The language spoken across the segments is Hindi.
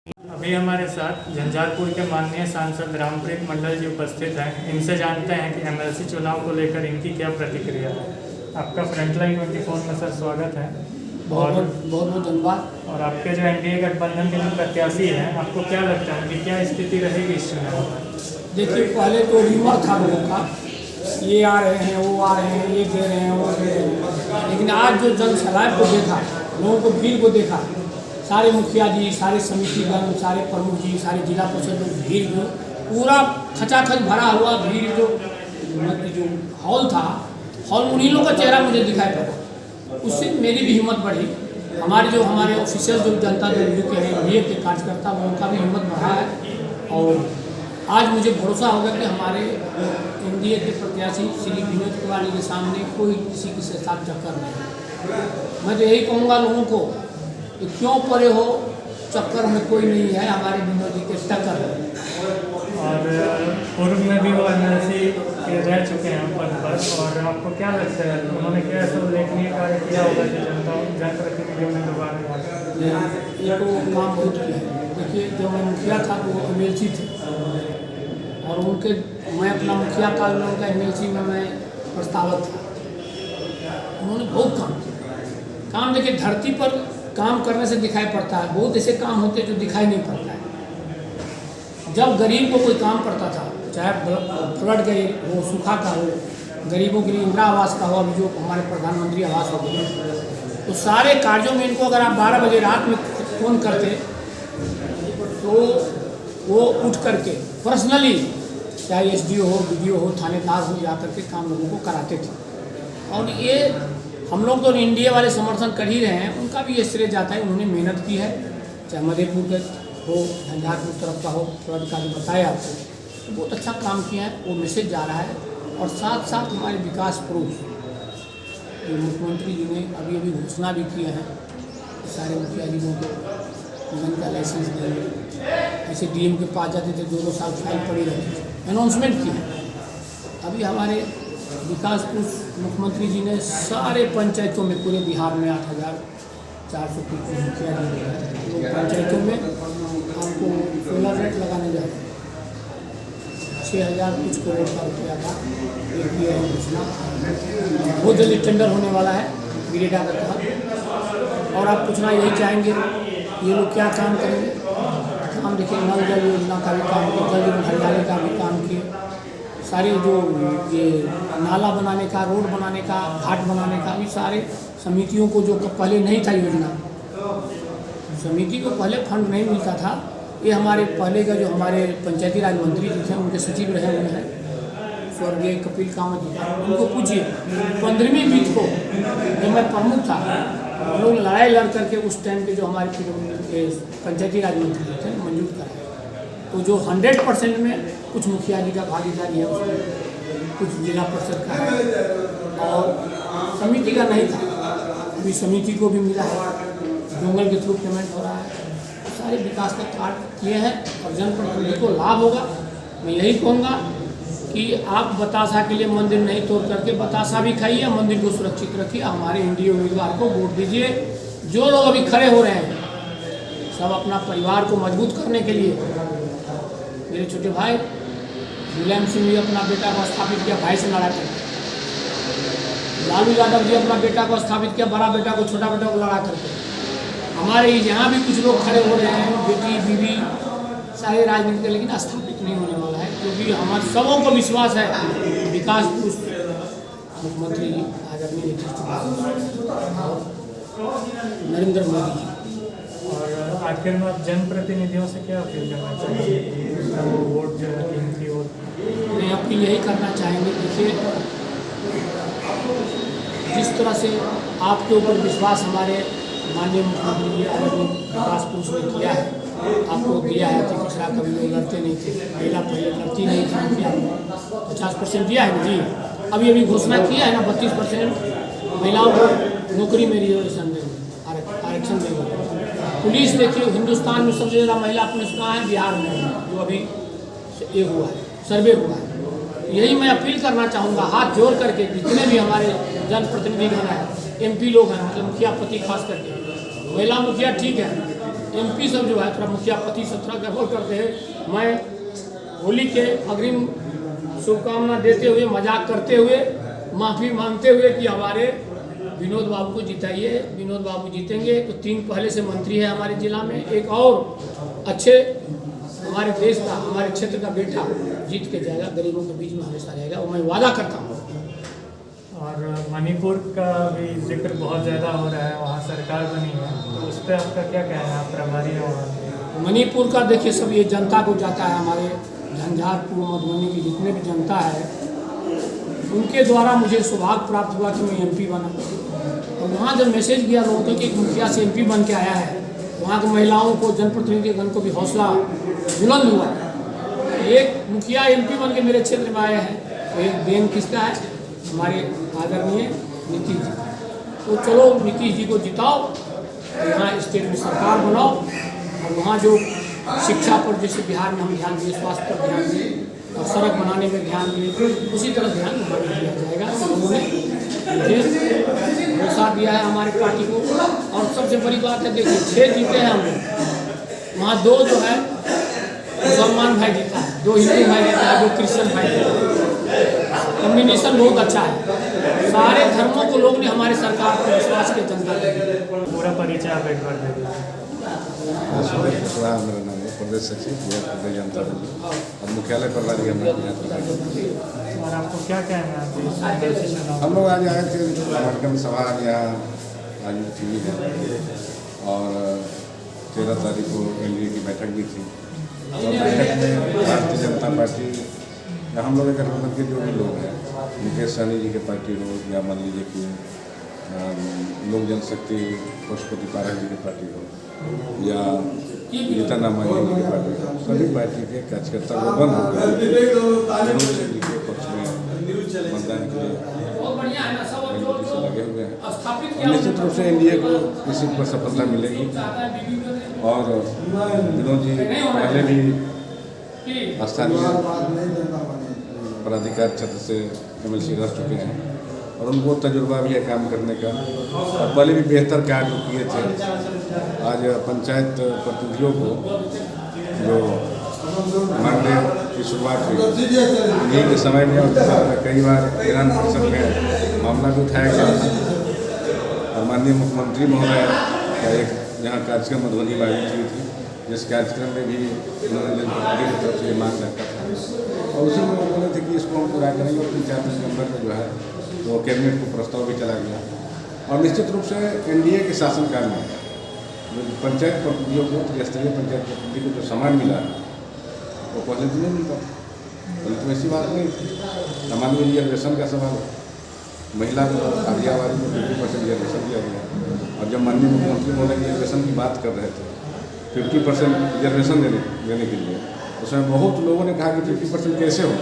अभी हमारे साथ झंझारपुर के माननीय सांसद रामप्रीत मंडल जी उपस्थित हैं। इनसे जानते हैं कि एमएलसी चुनाव को लेकर इनकी क्या प्रतिक्रिया है। आपका फ्रंटलाइन 24 में सर स्वागत है। बहुत बहुत धन्यवाद। और आपके जो एनडीए गठबंधन के जो प्रत्याशी हैं, आपको क्या लगता है उनकी क्या स्थिति रहेगी इस चुनाव में? देखिए, पहले तो र्यूमर था लोगों का, ये आ रहे हैं, वो आ रहे हैं, ये दे रहे हैं, वो दे रहे हैं, लेकिन आज जो जनसलाब को देखा, लोगों को भीड़ को देखा, सारे मुखिया जी, सारे समितिगण, सारे प्रमुख जी, सारे जिला परिषद भीड़ जो पूरा खचाखच भरा हुआ भीड़ जो हॉल था, हॉल उन्हीं लोगों का चेहरा मुझे दिखाई पड़ा। उससे मेरी भी हिम्मत बढ़ी। हमारे ऑफिशियल जो जनता दल यू के हैं, एनडीए के कार्यकर्ता, उनका भी हिम्मत बढ़ा है। और आज मुझे भरोसा होगा कि हमारे एनडीए के प्रत्याशी श्री विनोद कुमार जी के सामने कोई किसी के साथ चक्कर नहीं। मैं तो यही कहूँगा लोगों को कि क्यों परे हो, चक्कर में कोई नहीं है, हमारे विनोद जी के टक्कर है। और पूर्व में भी वो एमएलसी के रह चुके हैं पद पर, और आपको क्या लगता है उन्होंने क्या ऐसा उल्लेखनीय कार्य किया होगा कि जनप्रतिनिधियों ने दोबारा? ये तो काम बहुत किया है। देखिए, जब मैं मुखिया था तो वो एमएलसी थे, और मैं अपना मुखिया काल में उनका एमएलसी में मैं प्रस्तावक था। उन्होंने बहुत काम किया। काम देखिए, धरती पर काम करने से दिखाई पड़ता है, बहुत ऐसे काम होते हैं जो दिखाई नहीं पड़ता है। जब गरीब को कोई काम पड़ता था, चाहे फ्लड गई हो, सूखा का हो, गरीबों के लिए इंदिरा आवास का हो, अभी जो हमारे प्रधानमंत्री आवास हो गए, तो सारे कार्यों में इनको अगर आप 12 बजे रात में फ़ोन करते तो वो उठ करके पर्सनली, चाहे एसडीओ हो, बीडीओ हो, थानेदार हो, जा करके काम लोगों को कराते थे। और ये हम लोग तो एनडीए वाले समर्थन कर ही रहे हैं, उनका भी ये श्रेय जाता है। उन्होंने मेहनत की है, चाहे मधेपुर के हो, झंझारपुर तरफ का हो, फ्लड का जो बताया आपको, तो बहुत अच्छा काम किया है। वो मैसेज जा रहा है। और साथ साथ हमारे विकास पुरुष जो मुख्यमंत्री जी ने अभी अभी घोषणा भी किए हैं, सारे मुखिया जी को गन का लाइसेंस देंगे। ऐसे डीएम के पास जाते थे, 2-2 साल फाइल पड़ी रहती थी, अनाउंसमेंट की है। अभी हमारे विकास पुरुष मुख्यमंत्री जी ने सारे पंचायतों में, पूरे बिहार में 8,400 की मुखिया जी पंचायतों में हमको सोलर लाइट लगाने जा रहे हैं। 6,000 कुछ करोड़ का रुपया का एक किया है घोषणा। बहुत जल्दी टेंडर होने वाला है गिरिडा का तहत। और आप पूछना यही चाहेंगे ये लोग क्या काम करेंगे? काम देखिए, नल जल योजना का भी काम किए, जल जीवन हरियाली का भी काम किए, सारे जो ये नाला बनाने का, रोड बनाने का, घाट बनाने का भी सारे समितियों को, जो पहले नहीं था योजना, समिति को पहले फंड नहीं मिलता था। ये हमारे पहले का जो हमारे पंचायती राज मंत्री जी थे, उनके सचिव रहे हुए हैं स्वर्गीय कपिल कामत जी, उनको पूछिए 15वीं बीत को जब मैं प्रमुख था, हम लोग लड़ाई लड़ करके उस टाइम के जो हमारे पंचायती राज मंत्री जी थे मंजूर कराए। तो जो 100% में कुछ मुखिया जी का भागीदारी है, उसमें कुछ जिला परिषद का है और समिति का नहीं था। अभी समिति को भी मिला है, जंगल के थ्रू पेमेंट हो रहा है। सारे विकास का कार्य किए हैं और जनप्रतिनिधि को लाभ होगा। मैं यही कहूँगा कि आप बतासा के लिए मंदिर नहीं तोड़ करके बतासा भी खाइए, मंदिर को सुरक्षित रखिए, हमारे एनडीए उम्मीदवार को वोट दीजिए। जो लोग अभी खड़े हो रहे हैं, सब अपना परिवार को मजबूत करने के लिए, मेरे छोटे भाई मुलायम सिंह जी अपना बेटा को स्थापित किया, भाई से लड़ा करके। लालू यादव जी अपना बेटा को स्थापित किया, बड़ा बेटा को छोटा बेटा को लड़ा करके। हमारे यहाँ भी कुछ लोग खड़े हो रहे हैं, बेटी बीवी सारे राजनीति के, लेकिन स्थापित नहीं होने वाला है, क्योंकि हमारे सबों को विश्वास है विकास पुरुष मुख्यमंत्री जी आदरणीय नरेंद्र मोदी जी। और आखिर में आप जनप्रतिनिधियों से क्या अपील करना चाहेंगे कि वो वोट जो है इनकी ओर? मैं अपील यही करना चाहेंगे, देखिए जिस तरह से आपके ऊपर विश्वास हमारे माननीय मुख्यमंत्री जी आदरणीय विकास पुरुष ने किया है, आपको दिया है कि पिछड़ा कभी लोग लड़ते नहीं थे, महिला पहले लड़ती नहीं थी, मुखिया 50% दिया है ना जी। अभी घोषणा किया है ना 32% महिलाओं को नौकरी में रिजर्वेशन देंगे, आरक्षण देंगे। पुलिस देखिए, हिंदुस्तान में सबसे ज़्यादा महिला पुलिस कहाँ है? बिहार में, जो अभी ये हुआ है, सर्वे हुआ है। यही मैं अपील करना चाहूँगा, हाथ जोड़ करके जितने भी हमारे जनप्रतिनिधि बना है, एमपी लोग हैं, मतलब मुखिया पति खास करके, महिला मुखिया ठीक है, MP सब जो है थोड़ा मुखिया पति सब थोड़ा गड़बड़ करते हैं। मैं होली के अग्रिम शुभकामना देते हुए, मजाक करते हुए, माफ़ी मांगते हुए कि हमारे विनोद बाबू को जिताइए। विनोद बाबू जीतेंगे तो 3 पहले से मंत्री है हमारे जिला में, एक और अच्छे हमारे देश का, हमारे क्षेत्र का बेटा जीत के जाएगा, गरीबों के बीच में हमेशा रहेगा, वो मैं वादा करता हूँ। और मणिपुर का भी जिक्र बहुत ज़्यादा हो रहा है, वहाँ सरकार बनी है, तो उस पर आपका क्या कहना है? आप प्रभारी हैं वहाँ। मणिपुर का देखिए सब ये जनता को जाता है, हमारे झंझारपुर मधुबनी की जितने भी जनता है उनके द्वारा मुझे सौभाग्य प्राप्त हुआ कि मैं MP बना। और वहाँ जब मैसेज गया लोगों को कि एक मुखिया से MP बन के आया है, वहाँ की महिलाओं को, जनप्रतिनिधिगण को भी हौसला बुलंद हुआ। एक मुखिया MP बन के मेरे क्षेत्र में आए हैं, तो एक देन किसका है? हमारे आदरणीय नीतीश जी। तो चलो नीतीश जी को जिताओ, यहाँ स्टेट में सरकार बनाओ, और वहाँ जो शिक्षा पर जैसे बिहार में हम ध्यान दिए, स्वास्थ्य पर ध्यान दिए और सड़क बनाने में ध्यान दिए, उसी तरह ध्यान वहाँ दिया जाएगा। लोगों ने मुझे भरोसा दिया है हमारी पार्टी को। और सबसे बड़ी बात है, देखिए 6 जीते हैं हम लोग, वहाँ 2 जो है मुसलमान भाई जीता है, 2 हिंदू भाई जीता है, 2 क्रिश्चियन भाई जीता है। कम्बिनेशन बहुत अच्छा है, सारे धर्मों को लोग ने हमारे सरकार पर विश्वास के जनता ने। पूरा परिचय आप एक बार दे दीजिए। मेरा नाम है प्रदेश सचिव प्रदेश जनता दल और मुख्यालय प्रभारी और आपको क्या कहना है? हम लोग आज आए थे, कार्यक्रम सभा यहाँ आज हुई है और 13 तारीख को NDA की बैठक भी थी। और बैठक में भारतीय जनता पार्टी या हम लोग गठबंधन के जो भी लोग हैं, मुकेश सहनी जी के पार्टी हो या मान लीजिए कि लोक जनशक्ति पशुपति पाठक जी की पार्टी हो या जीतन राम मांझी जी की पार्टी हो, सभी पार्टी के कार्यकर्ता वो बंद हो गए के पक्ष में मतदान के लिए लगे हुए हैं। और निश्चित रूप से NDA को इसी पर सफलता मिलेगी। और विनोद जी पहले भी स्थानीय पदाधिकार क्षेत्र से MLC रह चुके हैं और उनको तजुर्बा भी है काम करने का, और पहले भी बेहतर कार्य किए थे। आज पंचायत प्रतिनिधियों को जो मानने की शुरुआत हुई यही के समय में, और कई बार विधान परिषद में मामला भी उठाया गया था। और माननीय मुख्यमंत्री महोदय का एक यहाँ कार्यक्रम मधुबनी में आयोजित हुई थी, जिस कार्यक्रम में भी उन्होंने जनप्रतिनिधि की तरफ से ये मांग रखा था और उसी में बोले थे कि इसको हम पूरा करेंगे। और 3-4 दिसंबर में जो है तो कैबिनेट को प्रस्ताव भी चला गया। और निश्चित रूप से NDA के शासनकाल में पंचायत प्रतिनिधियों को, त्रिस्तरीय पंचायत प्रतिनिधि को जो सम्मान मिला वो पहले तो नहीं मिलता था। पहले तो ऐसी बात नहीं थी। सामान्य रिजर्वेशन का सवाल, महिला को आदियावादी को 50% रिजर्वेशन दिया गया। और जब माननीय मुख्यमंत्री महोदय रिजर्वेशन की बात कर रहे थे 50% रिजर्वेशन देने के लिए, उसमें बहुत लोगों ने कहा कि 50% कैसे हो,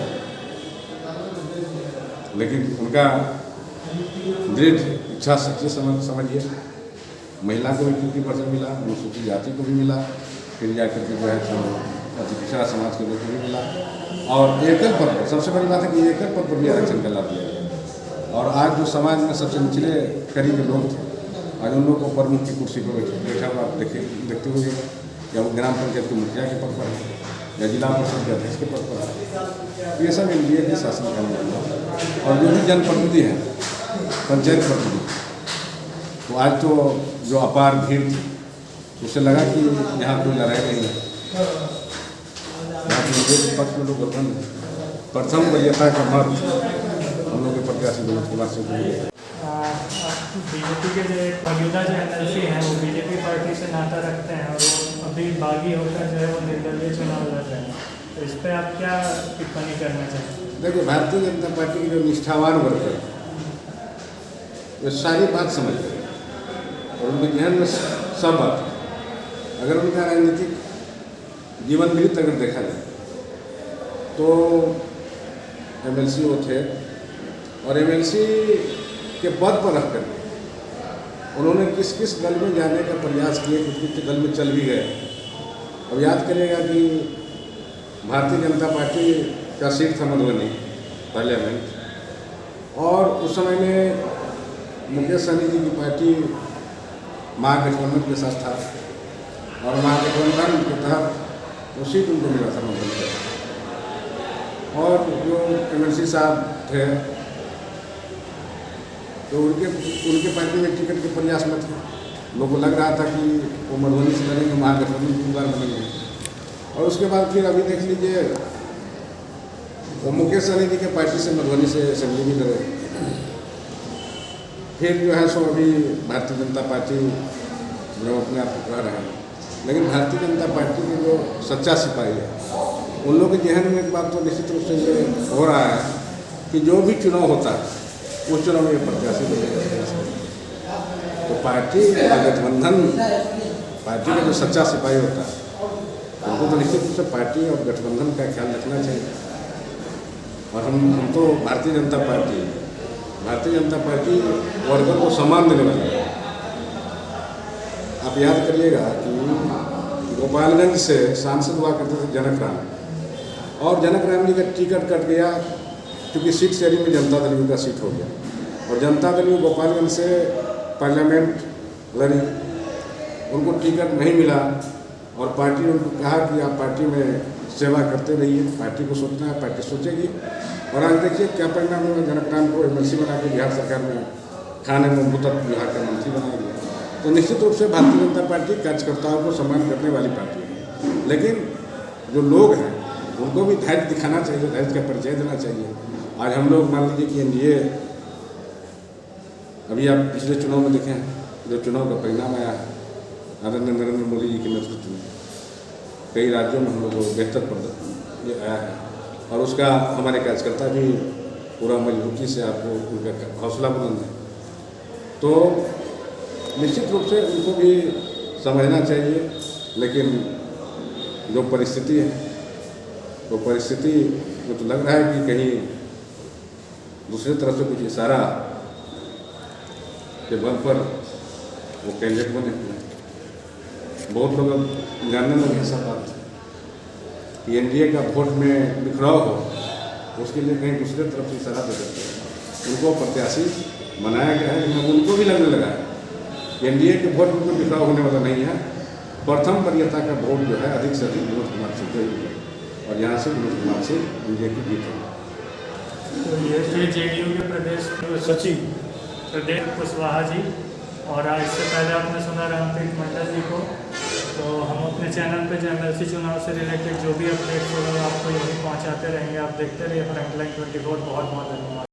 लेकिन उनका दृढ़ इच्छा शक्ति समझिए, महिला को भी 50% मिला, अनुसूचित जाति को भी मिला, फिर जाकर के जो है तो अति पिछड़ा समाज के लोग को भी मिला। और एकल पद पर, सबसे बड़ी बात है कि एकल पद पर भी आरक्षण का लाभ दिया। और आज जो समाज में सबसे निचले कड़ी के लोग थे, आज उन लोगों को प्रमुख की कुर्सी पर बैठा हुआ आप देखते हुए, या वो ग्राम पंचायत के मुखिया के पद पर है या जिला परिषद के अध्यक्ष के पद पर है, ये सब NDA के शासन का है। और जो भी जनप्रतिनिधि हैं, पंचायत प्रतिनिधि, तो आज तो जो अपार भीड़ थी उससे लगा कि यहाँ कोई लड़ाई नहीं है, यहाँ के पक्ष में लोग गठबंधन है। प्रथम वरीयता का मत हम लोग के प्रत्याशी विनोद कुमार सिंह को। BJP के जो मौजूदा जो MLC हैं वो BJP पार्टी से नाता रखते हैं और वो अभी बागी होकर जो है वो निर्दलीय चुनाव लड़ रहे हैं, तो इस पर आप क्या टिप्पणी करना चाहेंगे? देखिए, भारतीय जनता पार्टी के जो निष्ठावान वर्कर वे सारी बात समझ गए और उनके ध्यान में सब बात, अगर उनका राजनीतिक जीवन वृत्त अगर देखा जाए तो MLC वो थे और MLC के पद पर रख कर उन्होंने किस किस दल में जाने का प्रयास किए, कुछ दल में चल भी गए। अब याद करिएगा कि भारतीय जनता पार्टी का सीट था मधुबनी पार्लियामेंट, और उस समय में मुकेश सहनी जी की पार्टी महागठबंधन के साथ था और महागठबंधन के तहत वो सीट उनको मिला था मधुबनी का। और जो MLC साहब थे तो उनके पार्टी में टिकट के प्रयास में थे। लोगों को लग रहा था कि वो मधुबनी से लड़ेंगे, महागठबंधन उम्मीदवार बनेंगे। और उसके बाद फिर अभी देख लीजिए वो मुकेश सहनी जी के पार्टी से मधुबनी से असेंबली भी लड़े। फिर जो है सो अभी भारतीय जनता पार्टी जो अपने आप को कह रहे हैं, लेकिन भारतीय जनता पार्टी के जो सच्चा सिपाही है उन लोगों के जहन में एक बात तो निश्चित रूप से ये हो रहा है कि जो भी चुनाव होता है उस चुनाव में ये प्रत्याशी बनेगा। तो पार्टी और गठबंधन, पार्टी का जो सच्चा सिपाही होता है उनको तो निश्चित रूप से पार्टी और गठबंधन का ख्याल रखना चाहिए। और हम तो भारतीय जनता पार्टी वर्कर को सम्मान देने वाली है। आप याद करिएगा कि गोपालगंज से सांसद हुआ करते थे जनक राम, और जनक राम जी का टिकट कट गया क्योंकि सीट शेयरिंग में जनता दल का सीट हो गया, और जनता दल गोपालगंज से पार्लियामेंट लड़ी, उनको टिकट नहीं मिला और पार्टी ने उनको कहा कि आप पार्टी में सेवा करते रहिए, पार्टी को सोचना है, पार्टी सोचेगी। और आज देखिए क्या परिणाम हुआ, जनक राम को MLC बना के बिहार सरकार में खाने में भूतत्व विभाग का मंत्री बनाया गया। तो निश्चित रूप से भारतीय जनता पार्टी कार्यकर्ताओं को सम्मान करने वाली पार्टी है, लेकिन जो लोग हैं उनको भी धैर्य दिखाना चाहिए, धैर्य का परिचय देना चाहिए। आज हम लोग मान लीजिए कि NDA, अभी आप पिछले चुनाव में देखें जो चुनाव का परिणाम आया है आदरणीय नरेंद्र मोदी जी के नेतृत्व में, कई राज्यों में हम लोग को बेहतर प्रदर्शन आया है, और उसका हमारे कार्यकर्ता भी पूरा मजबूती से आपको उनका हौसला बुलंद है। तो निश्चित रूप से उनको भी समझना चाहिए, लेकिन जो परिस्थिति है वो परिस्थिति में तो लग रहा है कि कहीं दूसरी तरफ से कुछ इशारा के बल पर वो कैंडिडेट बने हुए हैं। बहुत लोग अब जानने लगे ऐसा बात कि NDA का वोट में बिखराव हो, उसके लिए कहीं दूसरे तरफ से इशारा दे देते हैं, उनको प्रत्याशी बनाया गया है। लेकिन उनको भी लगने लगा है कि NDA के वोट में कोई बिखराव होने वाला नहीं है। प्रथम वरीयता का वोट जो है अधिक से अधिक विनोद कुमार सिंह को ही, और यहाँ से विनोद कुमार सिंह NDA की जीत होगी। तो ये थे JDU के प्रदेश सचिव प्रदेश कुशवाहा जी, और आज से पहले आपने सुना रामप्रीत मंडल जी को। तो हम अपने चैनल पे जो MLC चुनाव से रिलेटेड जो भी अपडेट्स होगा आपको यहीं पहुंचाते रहेंगे। आप देखते रहिए फ्रंटलाइन 24। बहुत बहुत धन्यवाद।